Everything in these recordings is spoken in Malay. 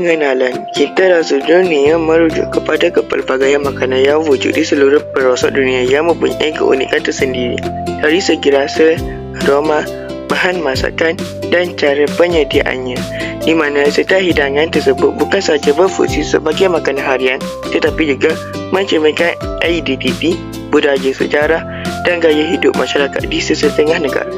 Pengenalan. Cita rasa dunia merujuk kepada kepelbagaian makanan yang wujud di seluruh pelosok dunia yang mempunyai keunikan tersendiri dari segi rasa, aroma, bahan masakan dan cara penyediaannya, di mana setiap hidangan tersebut bukan sahaja berfungsi sebagai makanan harian tetapi juga mencerminkan identiti, budaya, sejarah dan gaya hidup masyarakat di sesetengah negara.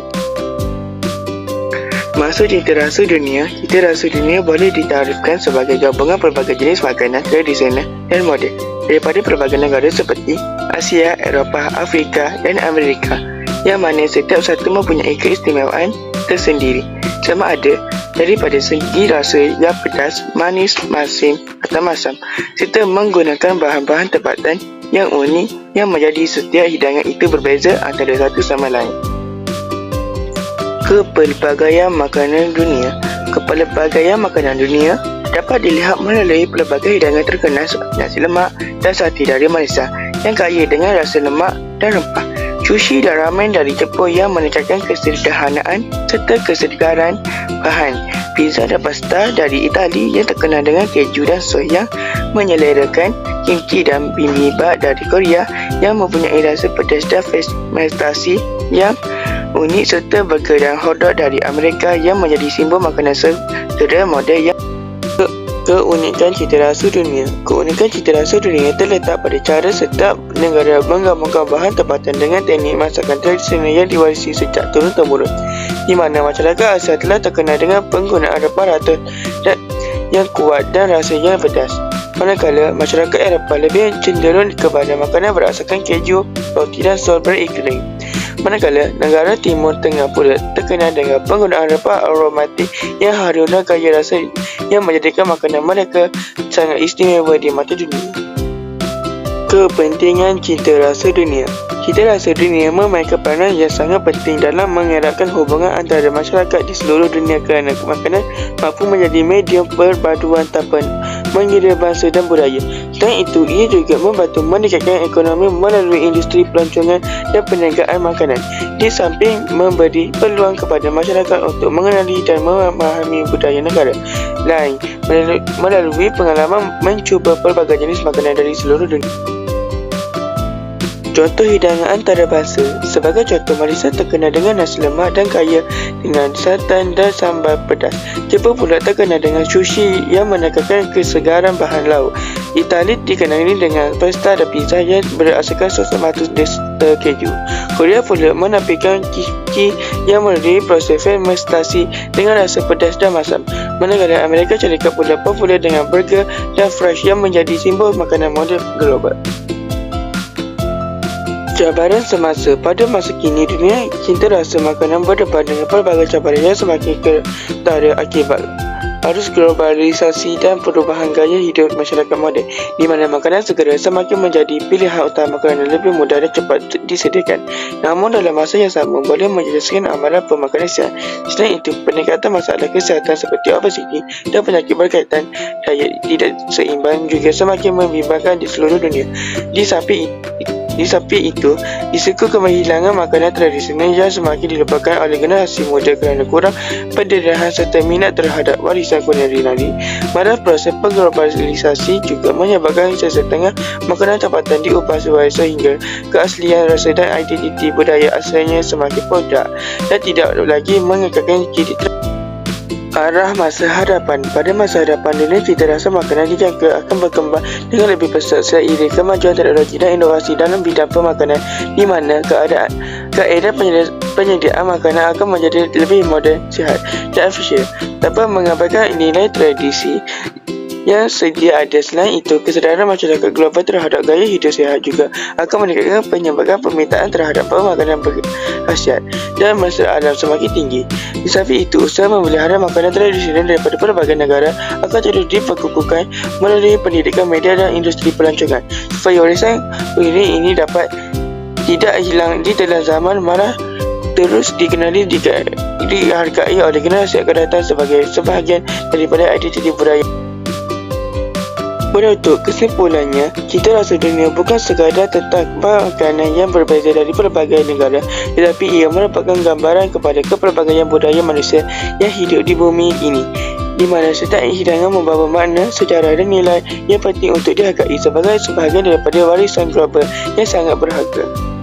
Maksud cita rasa dunia boleh ditarifkan sebagai gabungan pelbagai jenis makanan tradisional dan moden daripada pelbagai negara seperti Asia, Eropah, Afrika dan Amerika, yang mana setiap satu mempunyai keistimewaan tersendiri, sama ada daripada segi rasa yang pedas, manis, masin atau masam, serta menggunakan bahan-bahan tempatan yang unik yang menjadi setiap hidangan itu berbeza antara satu sama lain. Kepelbagaian makanan dunia. Kepelbagaian makanan dunia dapat dilihat melalui pelbagai hidangan terkenal seperti nasi lemak dan sate dari Malaysia yang kaya dengan rasa lemak dan rempah, sushi dan ramen dari Jepun yang menekankan kesederhanaan serta kesegaran bahan, pizza dan pasta dari Itali yang terkenal dengan keju dan sos yang menyelerakan, kimchi dan bibimbap dari Korea yang mempunyai rasa pedas dan fermentasi yang unik, serta burger dan hotdog dari Amerika yang menjadi simbol makanan segera moden yang keunikan cita rasa dunia. Keunikan cita rasa dunia terletak pada cara setiap negara menggabungkan bahan tempatan dengan teknik masakan tradisional yang diwarisi sejak turun-temurun, di mana masyarakat Asia telah terkenal dengan penggunaan rempah-rata yang kuat dan rasa yang pedas, manakala masyarakat Eropah lebih cenderung kepada makanan berasaskan keju, roti dan sos beriklim. Manakala negara Timur Tengah pula terkenal dengan penggunaan rempah aromatik yang harum dan kaya rasa yang menjadikan makanan mereka sangat istimewa di mata dunia. Kepentingan cita rasa dunia. Cita rasa dunia memainkan peranan yang sangat penting dalam mengeratkan hubungan antara masyarakat di seluruh dunia kerana makanan mampu menjadi medium perpaduan tanpa mengira bangsa dan budaya. Selain itu, ia juga membantu meningkatkan ekonomi melalui industri pelancongan dan perniagaan makanan, di samping memberi peluang kepada masyarakat untuk mengenali dan memahami budaya negara lain melalui pengalaman mencuba pelbagai jenis makanan dari seluruh dunia. Contoh hidangan antarabangsa. Sebagai contoh, Malaysia terkenal dengan nasi lemak dan kaya dengan santan dan sambal pedas. Jepun pula terkenal dengan sushi yang menekankan kesegaran bahan lauk. Itali dikenali dengan pasta dan pizza yang berasaskan sos tomato dan keju. Korea pula menampilkan kimchi yang melalui proses fermentasi dengan rasa pedas dan masam. Manakala Amerika Syarikat pula popular dengan burger dan fries yang menjadi simbol makanan moden global. Cabaran semasa. Pada masa kini, dunia cinta rasa makanan berdepan dengan pelbagai cabaran yang semakin ketara akibat arus globalisasi dan perubahan gaya hidup masyarakat moden, di mana makanan segera semakin menjadi pilihan utama kerana lebih mudah dan cepat disediakan. Namun dalam masa yang sama boleh menjadikan amalan pemakanan sihat. Selain itu, peningkatan masalah kesihatan seperti obesiti dan penyakit berkaitan diet tidak seimbang juga semakin membimbangkan di seluruh dunia. Di samping itu, risiko kehilangan makanan tradisional yang semakin dilupakan oleh generasi muda kerana kurang pendedaian serta minat terhadap warisan kulineri. Pada proses globalisasi juga menyebabkan sesetengah makanan tempatan diubah sehingga keaslian rasa dan identiti budaya asalnya semakin pudar dan tidak lagi mengekalkan ciri arah masa hadapan. Pada masa hadapan, dunia cita rasa makanan dijangka akan berkembang dengan lebih pesat seiring kemajuan teknologi dan inovasi dalam bidang pemakanan, di mana kaedah penyediaan makanan akan menjadi lebih moden, sihat dan efisien tanpa mengabaikan nilai tradisi yang sedia ada. Selain itu, kesedaran masyarakat global terhadap gaya hidup sihat juga akan meningkatkan penyebabkan permintaan terhadap makanan berkhasiat dan mesra alam semakin tinggi. Di samping itu, usaha memelihara makanan tradisional daripada pelbagai negara akan terus diperkukuhkan melalui pendidikan media dan industri pelancongan, supaya warisan kulineri ini dapat tidak hilang di telan zaman, malah terus dikenali dihargai oleh generasi akan datang sebagai sebahagian daripada identiti budaya. Menutup kesimpulannya, cita rasa dunia bukan sekadar tentang makanan yang berbeza dari pelbagai negara, tetapi ia merupakan gambaran kepada kepelbagaian budaya manusia yang hidup di bumi ini. di mana setiap hidangan membawa makna, sejarah dan nilai yang penting untuk dihargai sebagai sebahagian daripada warisan global yang sangat berharga.